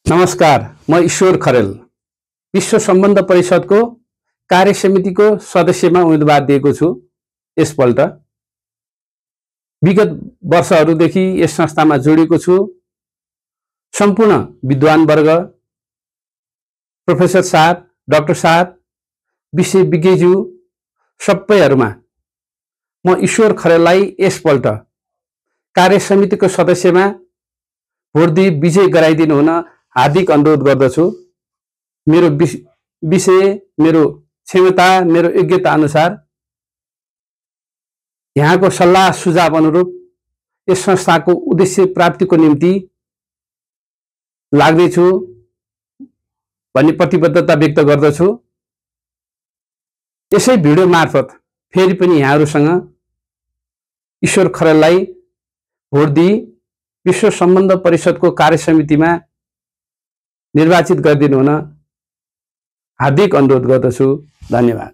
नमस्कार, म ईश्वर खरेल विश्व सम्बन्ध परिषदको कार्य समितिको सदस्यमा उम्मेदवार दिएको छु। यसपल्ट विगत वर्षहरूदेखि यस संस्थामा जोडिएको छु। सम्पूर्ण विद्वान वर्ग, प्रोफेसर साहब, डाक्टर साहब, विषय विज्ञज्यू सबैहरूमा म ईश्वर खरेललाई यसपल्ट कार्य समितिको सदस्यमा भोट दिई विजय गराइदिनु हुन हार्दिक अनुरोध गर्दछु। मेरो विषय, मेरो क्षमता, मेरो योग्यता अनुसार यहाँको सल्लाह सुझाव अनुरूप यस संस्थाको उद्देश्य प्राप्तिको निम्ति लाग्नेछु भन्ने प्रतिबद्धता व्यक्त गर्दछु। यसै भिडियो मार्फत फेरि पनि यहाँहरूसँग ईश्वर खरेललाई भोट दिई विश्व सम्बन्ध परिषदको कार्य समितिमा निर्वाचित गरिदिनु हुन हार्दिक अनुरोध गर्दछु। धन्यवाद।